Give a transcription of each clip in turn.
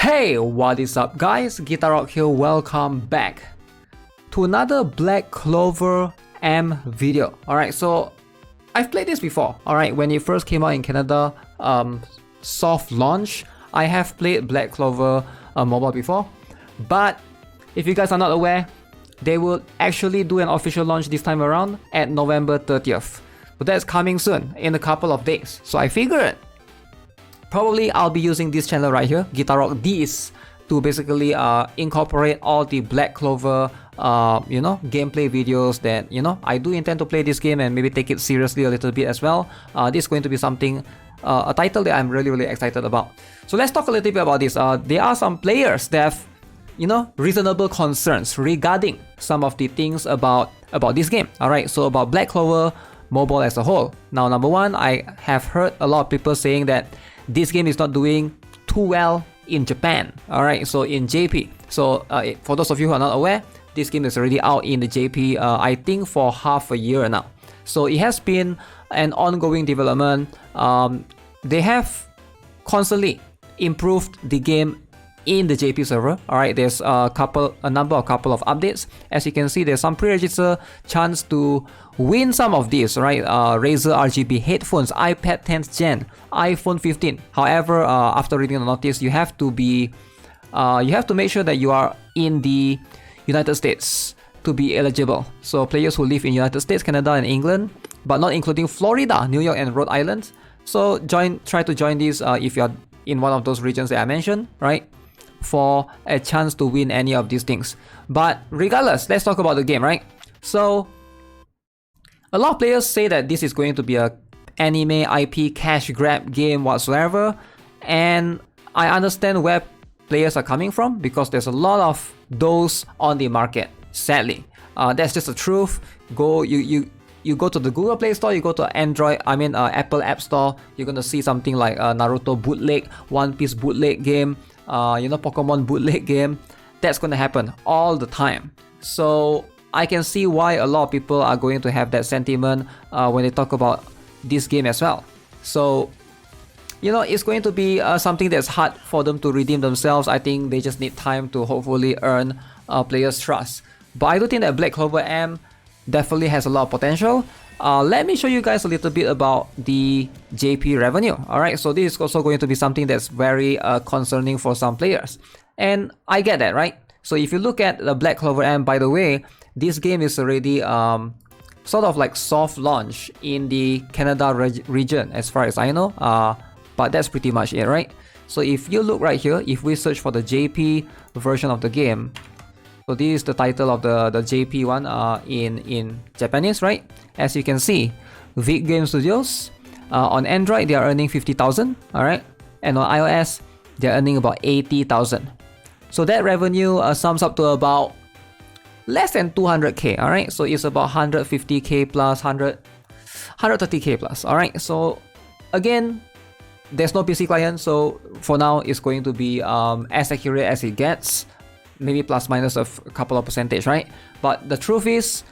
Hey, what is up guys? GuitarRock here, welcome back to another Black Clover M video. Alright, so I've played this before. Alright, when it first came out in Canada, soft launch, I have played Black Clover mobile before. But if you guys are not aware, they will actually do an official launch this time around at November 30th. But that's coming soon, in a couple of days. So I figured probably I'll be using this channel right here, GuitarRock This, to basically incorporate all the Black Clover gameplay videos that I do intend to play this game and maybe take it seriously a little bit as well. This is going to be something, a title that I'm really excited about. So let's talk a little bit about this. There are some players that have reasonable concerns regarding some of the things about this game. Alright, so about Black Clover mobile as a whole. Now, number one, I have heard a lot of people saying that this game is not doing too well in Japan. Alright, so in JP. So for those of you who are not aware, this game is already out in the JP, I think for half a year now. So it has been an ongoing development. They have constantly improved the game in the JP server. Alright, there's a number of updates. As you can see, there's some pre-register chance to win some of these, right? Razer RGB headphones, iPad 10th gen, iPhone 15. However, after reading the notice, you have to make sure that you are in the United States to be eligible. So players who live in United States, Canada, and England, but not including Florida, New York, and Rhode Island. So try to join these if you're in one of those regions that I mentioned, right? For a chance to win any of these things. But regardless, let's talk about the game, right? So a lot of players say that this is going to be a anime IP cash grab game whatsoever, and I understand where players are coming from because there's a lot of those on the market, sadly. That's just the truth. You go to the Google Play Store, you go to Apple App Store, you're gonna see something like Naruto bootleg, One Piece bootleg game, Pokemon bootleg game. That's gonna happen all the time. So I can see why a lot of people are going to have that sentiment when they talk about this game as well. So it's going to be something that's hard for them to redeem themselves. I think they just need time to hopefully earn players' trust. But I do think that Black Clover M definitely has a lot of potential. Let me show you guys a little bit about the JP revenue. Alright, so this is also going to be something that's very concerning for some players. And I get that, right? So if you look at the Black Clover M, by the way, this game is already sort of like soft launch in the Canada region as far as I know. But that's pretty much it, right? So if you look right here, if we search for the JP version of the game, so this is the title of the JP one in Japanese, right? As you can see, Vic Game Studios, on Android they are earning 50,000, alright? And on iOS, they're earning about 80,000. So that revenue sums up to about less than 200k, alright? So it's about 150k plus, 130k plus, alright? So again, there's no PC client, so for now it's going to be as accurate as it gets. Maybe plus minus a couple of percentage, right? But the truth is,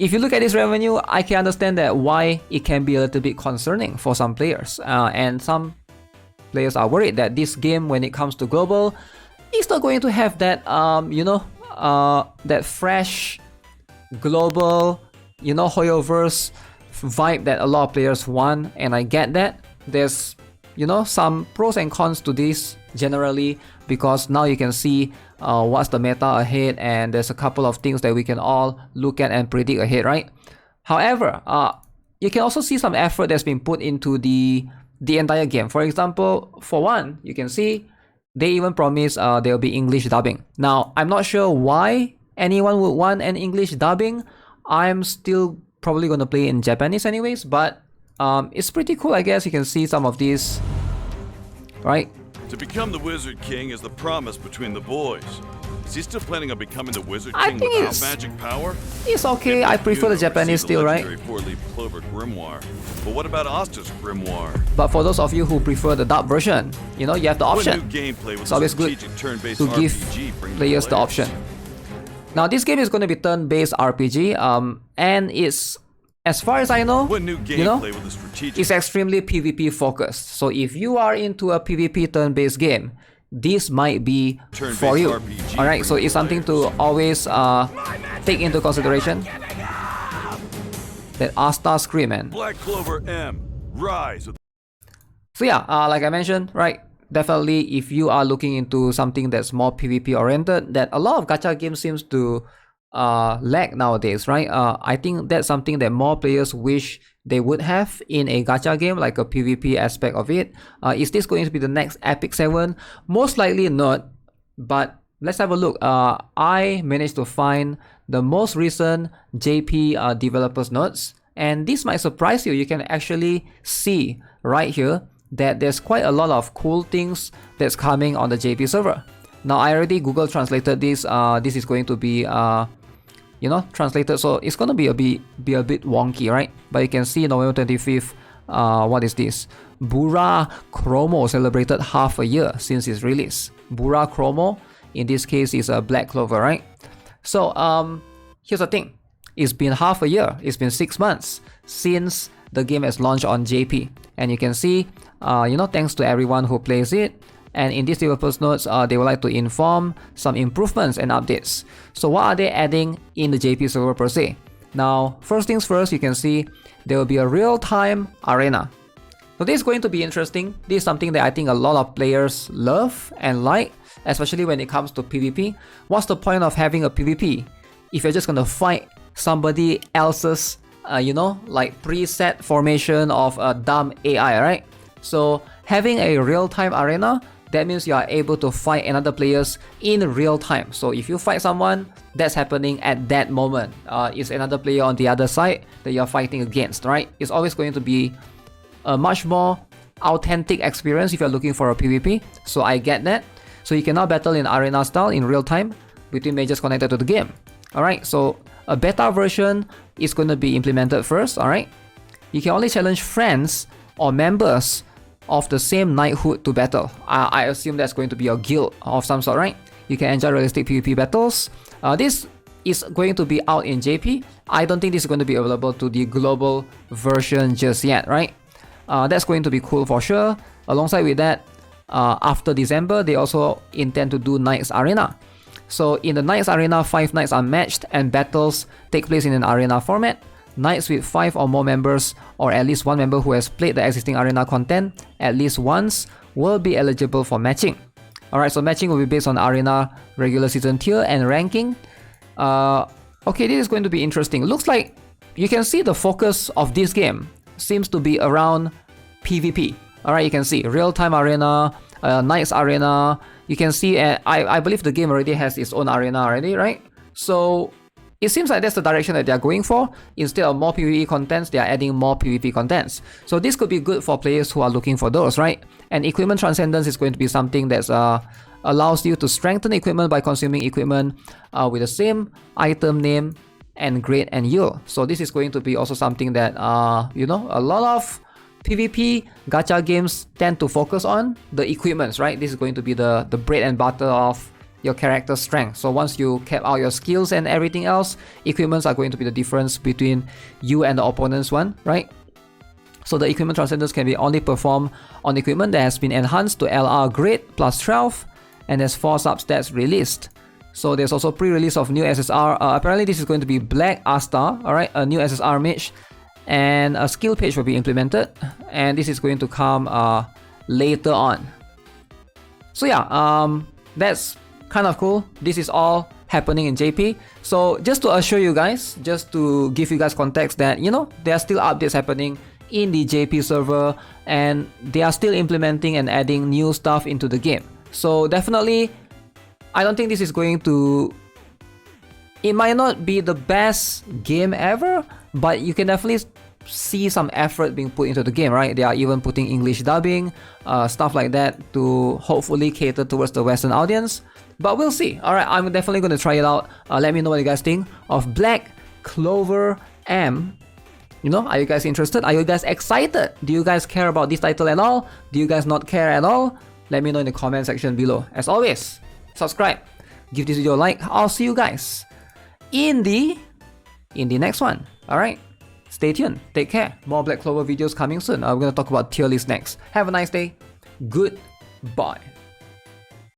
if you look at this revenue, I can understand that why it can be a little bit concerning for some players. And some players are worried that this game, when it comes to global, is not going to have that, that fresh global, Hoyoverse vibe that a lot of players want. And I get that. There's, some pros and cons to this generally, because now you can see what's the meta ahead, and there's a couple of things that we can all look at and predict ahead, right? However, you can also see some effort that's been put into the entire game. For example, for one, you can see they even promise there'll be English dubbing. Now, I'm not sure why anyone would want an English dubbing. I'm still probably gonna play in Japanese anyways, but it's pretty cool, I guess. You can see some of these, right? To become the Wizard King is the promise between the boys. Is he still planning on becoming the Wizard King without magic power? It's okay. I prefer the Japanese still, right? Four-leaf clover grimoire. But what about Asta's grimoire? But for those of you who prefer the dub version, you have the option. It's always good to give players the option. Now, this game is going to be turn-based RPG, and it's, as far as I know, it's extremely PvP focused. So if you are into a PvP turn-based game, this might be for Turn-based you. RPG Alright, so for it's something to always take into consideration. That Asta scream, man. Black Clover M, rise. So yeah, like I mentioned, right, definitely if you are looking into something that's more PvP oriented, that a lot of gacha games seems to lack nowadays, right? I think that's something that more players wish they would have in a gacha game, like a PvP aspect of it. Is this going to be the next Epic 7? Most likely not, but let's have a look. I managed to find the most recent JP developers notes, and this might surprise you. You can actually see right here that there's quite a lot of cool things that's coming on the JP server. Now I already Google translated this. This is going to be translated, so it's gonna be a bit wonky, right? But you can see November 25th. What is this? Bura Chromo celebrated half a year since its release. Bura Chromo, in this case, is a Black Clover, right? So here's the thing. It's been half a year. It's been 6 months since the game has launched on JP, and you can see, thanks to everyone who plays it. And in these developers notes, they would like to inform some improvements and updates. So what are they adding in the JP server per se? Now, first things first, you can see there will be a real-time arena. So this is going to be interesting. This is something that I think a lot of players love and like, especially when it comes to PvP. What's the point of having a PvP if you're just going to fight somebody else's, like preset formation of a dumb AI, right? So having a real-time arena, that means you are able to fight another players in real time. So if you fight someone, that's happening at that moment. It's another player on the other side that you're fighting against, right? It's always going to be a much more authentic experience if you're looking for a PvP. So I get that. So you can now battle in arena style in real time between mages connected to the game. Alright, so a beta version is going to be implemented first, alright? You can only challenge friends or members of the same knighthood to battle. I assume that's going to be a guild of some sort, right? You can enjoy realistic PvP battles. This is going to be out in JP. I don't think this is going to be available to the global version just yet, right? That's going to be cool for sure. Alongside with that, after December, they also intend to do Knights Arena. So in the Knights Arena, 5 knights are matched and battles take place in an arena format. Knights with 5 or more members, or at least one member who has played the existing arena content at least once, will be eligible for matching. Alright, so matching will be based on arena regular season tier and ranking. Okay, this is going to be interesting. Looks like you can see the focus of this game seems to be around PvP. Alright, you can see real-time arena, Knights Arena. You can see, I believe the game already has its own arena already, right? So it seems like that's the direction that they're going for. Instead of more PvE contents, they are adding more PvP contents. So this could be good for players who are looking for those, right? And equipment transcendence is going to be something that allows you to strengthen equipment by consuming equipment with the same item name and grade and yield. So this is going to be also something that, a lot of PvP gacha games tend to focus on, the equipments, right? This is going to be the bread and butter of your character's strength. So once you cap out your skills and everything else, equipments are going to be the difference between you and the opponent's one, right? So the equipment transcendence can be only performed on equipment that has been enhanced to LR grade plus 12 and has 4 substats released. So there's also pre-release of new SSR. Apparently this is going to be Black Asta, alright, a new SSR mage, and a skill page will be implemented, and this is going to come later on. So yeah, that's kind of cool. This is all happening in JP. So just to assure you guys, just to give you guys context that, there are still updates happening in the JP server, and they are still implementing and adding new stuff into the game. So definitely, I don't think this is going to... It might not be the best game ever, but you can definitely see some effort being put into the game, right? They are even putting English dubbing, stuff like that, to hopefully cater towards the Western audience. But we'll see. Alright, I'm definitely going to try it out. Let me know what you guys think of Black Clover M. Are you guys interested? Are you guys excited? Do you guys care about this title at all? Do you guys not care at all? Let me know in the comment section below. As always, subscribe, give this video a like. I'll see you guys in the next one. Alright, stay tuned, take care. More Black Clover videos coming soon. We're going to talk about tier list next. Have a nice day. Goodbye.